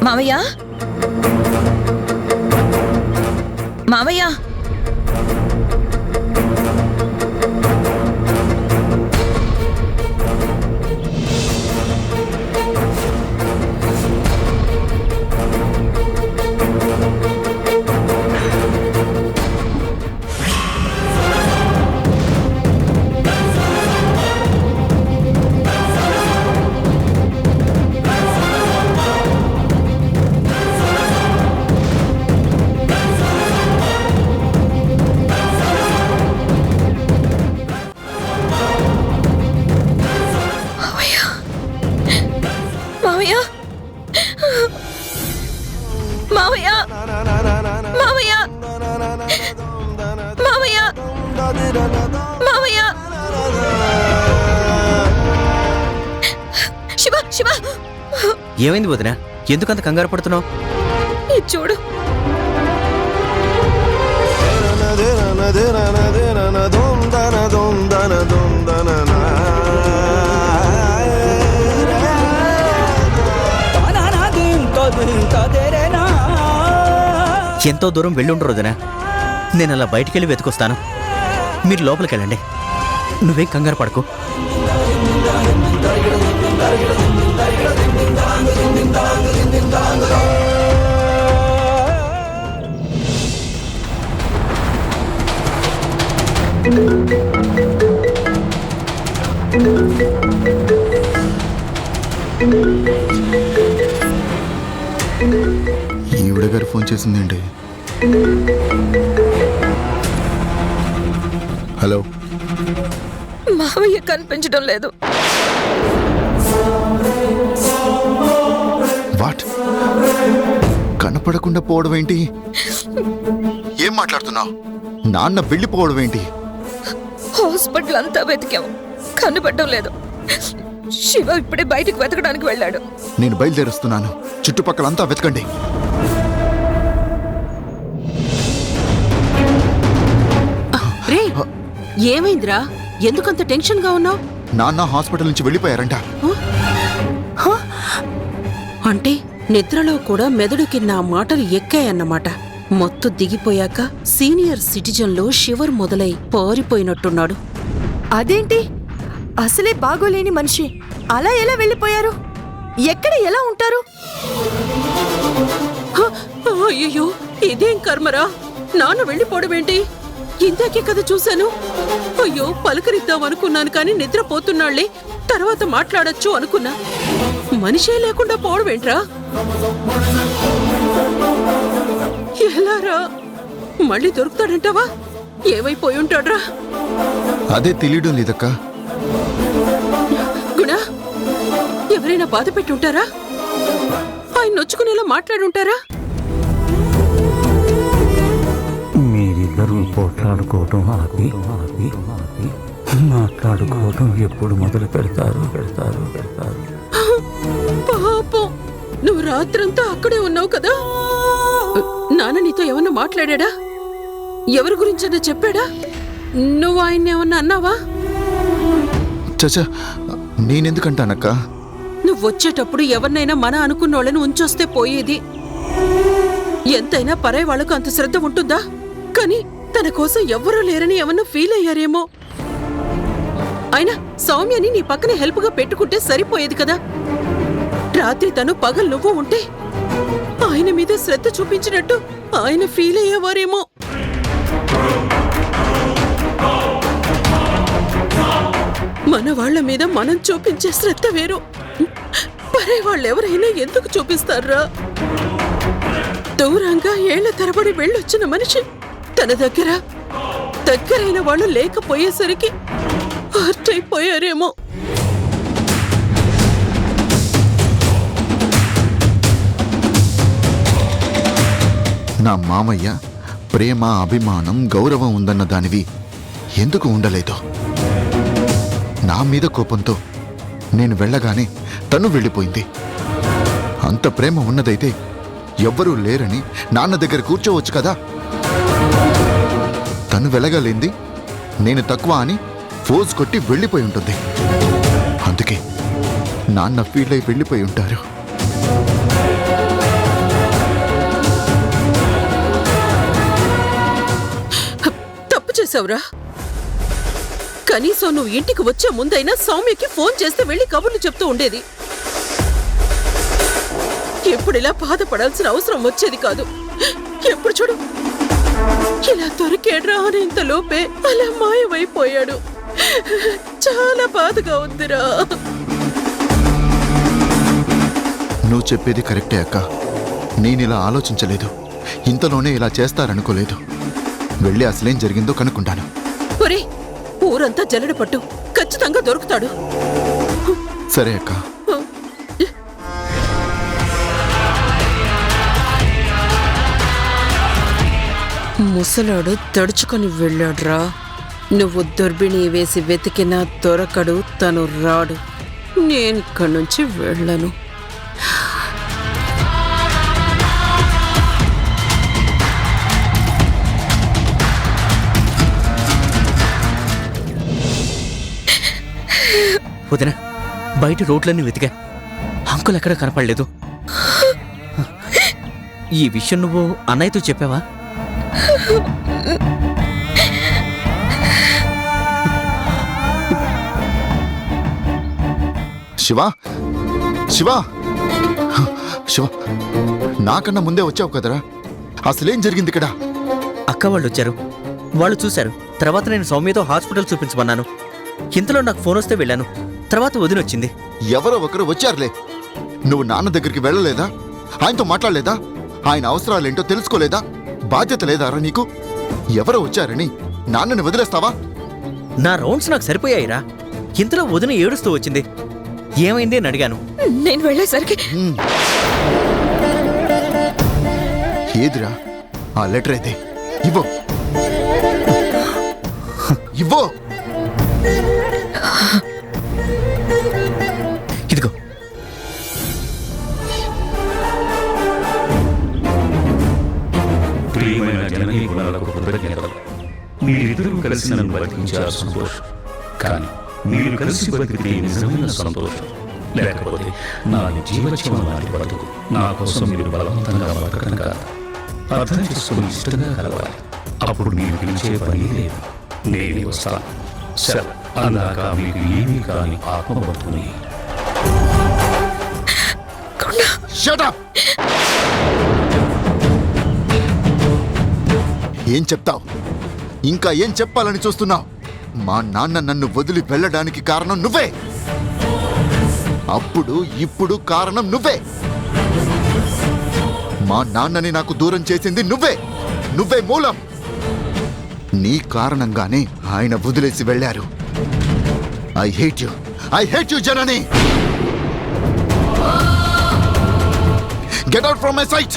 మావయ్య మావయ్య మావయ్య మావయ్య మావయ్య మావయ్య శివ శివ ఏమైంది వదినా? ఎందుకంత కంగారు పడుతున్నావు? ఇది చూడు. ఎంతో దూరం వెళ్ళుండ్రు వదినా. నేను అలా బయటికెళ్ళి వెతుకొస్తాను. మీరు లోపలికి వెళ్ళండి. నువ్వేం కంగారు పడకు. ఈవిడ గారు ఫోన్ చేసిందండి. హలో. మావయ్య కనిపించడం లేదు. వాట్? కనపడకుండా పోవడం ఏంటి? ఏం మాట్లాడుతున్నావు? నాన్న వెళ్ళిపోవడం ఏంటి? హాస్పిటల్ అంతా వెతికాము, కనపడడం లేదు. శివ ఇప్పుడే బయటికి వెతకడానికి వెళ్ళాడు. నేను బయలుదేరుస్తున్నాను. చుట్టుపక్కలంతా వెతకండి. రే, ఏమైందిరా? ఎందుకంత టెన్షన్ గా ఉన్నావు? నాన్న హాస్పిటల్ నుంచి వెళ్ళిపోయారంట. అంటే నిద్రలో కూడా మెదడుకి నా మాటలు ఎక్కాయన్నమాట. మొత్తం దిగిపోయాక సీనియర్ సిటిజన్లో షివర్ మొదలై పారిపోయినట్టున్నాడు. అదేంటి? అసలే బాగోలేని మనిషి అలా ఎలా వెళ్ళిపోయారు? ఎక్కడ ఎలా ఉంటారు? అయ్యో, ఇదేం కర్మరా! నాన్న వెళ్ళిపోవడమేంటి? ఇందాకే కదా చూశాను. అయ్యో, పలకరిద్దాం అనుకున్నాను కానీ నిద్రపోతున్నాళ్లే, తర్వాత మాట్లాడొచ్చు అనుకున్నా. మనిషే లేకుండా పోవడమేంట్రా? ఎలారా? మళ్ళీ దొరుకుతాడంటావా? ఏమైపోయి ఉంటాడ్రా? అదే తెలియడం లేదక్క. గుణా, ఎవరైనా బాధ పెట్టుంటారా? ఆయన నొచ్చుకునేలా మాట్లాడుంటారా? మీరిద్దరూ పోట్లాడుకోవటం ఆపి మాట్లాడుకోవటం ఎప్పుడు మొదలు పెడతారు? పాపం, నువ్వు రాత్రంతా అక్కడే ఉన్నావు కదా. నాన్న నీతో ఏమన్నా మాట్లాడా? ఎవరి గురించన్నా చెప్పాడా? నువ్వు ఆయన్ని ఏమన్నా అన్నావా? చచ్చా, నేనెందుకంటానక్క? నువ్వు వచ్చేటప్పుడు ఎవరినైనా మన అనుకున్నోళ్ళని ఉంచొస్తే పోయేది. ఎంతైనా పరాయి వాళ్లకు అంత శ్రద్ధ ఉంటుందా? కానీ తన కోసం ఎవ్వరూ లేరని ఏమన్నా ఫీల్ అయ్యారేమో. అయినా సౌమ్యని నీ పక్కనే హెల్ప్ గా పెట్టుకుంటే సరిపోయేది కదా. రాత్రి తను పగలు నువ్వు ఉంటే ఆయన మీద శ్రద్ధ చూపించినట్టు ఆయన ఫీల్ అయ్యేవారేమో. మన వాళ్ల మీద మనం చూపించే శ్రద్ధ వేరు. పరాయి వాళ్ళెవరైనా ఎందుకు చూపిస్తారా? దూరంగా ఏళ్ల తరబడి వెళ్ళొచ్చిన మనిషి తన దగ్గరైన వాళ్ళు లేకపోయేసరికి హర్ట్ అయిపోయారేమో. నా మామయ్య ప్రేమ, అభిమానం, గౌరవం ఉందన్న దానివి ఎందుకు ఉండలేదు? నా మీద కోపంతో నేను వెళ్ళగానే తను వెళ్ళిపోయింది. అంత ప్రేమ ఉన్నదైతే ఎవ్వరూ లేరని నాన్న దగ్గర కూర్చోవచ్చు కదా. తను వెళ్ళగలేంది నేను తక్కువ అని ఫోజ్ కొట్టి వెళ్ళిపోయి ఉంటుంది. అందుకే నాన్న ఫీల్ అయి వెళ్ళిపోయి ఉంటారు. తప్పు చేసావురా. కనీసం నువ్వు ఇంటికి వచ్చే ముందైనా సౌమ్యకి ఫోన్ చేస్తే వెళ్ళి కబుర్లు చెప్తూ ఉండేది. ఎప్పుడు ఇలా బాధపడాల్సిన అవసరం వచ్చేది కాదు. ఎప్పుడు చూడు ఇలా దొరికేడ్రా అనేంత లోపే అలా మాయమైపోయాడు. చాలా బాధగా ఉందిరా. నువ్వు చెప్పేది కరెక్టే అక్క. నేను ఇలా ఆలోచించలేదు. ఇంతలోనే ఇలా చేస్తారనుకోలేదు. వెళ్ళి అసలేం జరిగిందో కనుక్కుంటాను. ఒరే, ఊరంతా జల్లెడ పట్టు, ఖచ్చితంగా దొరుకుతాడు. సరే అక్క. ముసలాడు తడుచుకొని వెళ్ళాడ్రా. నువ్వు దుర్బిణి వేసి వెతికినా దొరకడు, తను రాడు. నేనిక్కడి నుంచి వెళ్ళను. వదినా, బయట రోడ్లన్నీ వెతికా, అంకుల్ ఎక్కడ కనపడలేదు. ఈ విషయం నువ్వు అన్నయ్యతో చెప్పావా? శివ, శివ, శివ, నాకన్నా ముందే వచ్చావు కదరా. అసలేం జరిగింది ఇక్కడ? అక్క వాళ్ళు వచ్చారు, వాళ్ళు చూశారు. తర్వాత నేను సౌమ్యతో హాస్పిటల్ చూపించమన్నాను. ఇంతలో నాకు ఫోన్ వస్తే వెళ్ళాను. తర్వాత వదిన వచ్చింది. ఎవరో ఒకరు వచ్చారులే. నువ్వు నాన్న దగ్గరికి వెళ్ళలేదా? ఆయనతో మాట్లాడలేదా? ఆయన అవసరాలేంటో తెలుసుకోలేదా? బాధ్యత లేదారా నీకు? ఎవరో వచ్చారని నాన్నని వదిలేస్తావా? నా రౌండ్స్ నాకు సరిపోయాయిరా. ఇంతలో వదిన ఏడుస్తూ వచ్చింది. ఏమైంది అని అడిగాను. నేను వెళ్ళేసరికి ఏదిరా ఆ లెటర్ అయితే? ఇవ్వు, ఇవ్వు. ఇదిగో. ప్రియమైన జననీ గుణాలకు కృతజ్ఞతలు. మీరిద్దరూ కలిసి నన్ను బతికించారు సంతోషం. కానీ మీరు కలిసి బతికితే నిజమైన సంతోషం. లేకపోతే నా జీవచవం లాంటి బతుకు. నా కోసం మీరు బలవంతంగా బతకడం కాదు, అర్థం చేసుకుని ఇష్టంగా కలవాలి. అప్పుడు మీరు పిలిచే పని లేదు, నేను వస్తాను. సెలవు. అందాక మీకు ఏమీ కాని ఆత్మ బతుకుని. Shut up! ఏం చెప్తావు? ఇంకా ఏం చెప్పాలని చూస్తున్నావు? మా నాన్న నన్ను వదిలి వెళ్ళడానికి కారణం నువ్వే. అప్పుడు ఇప్పుడు కారణం నువ్వే. మా నాన్నని నాకు దూరం చేసింది నువ్వే. నువ్వే మూలం. నీ కారణంగానే ఆయన వదిలేసి వెళ్ళారు. I hate you Janani. Get out from my sight!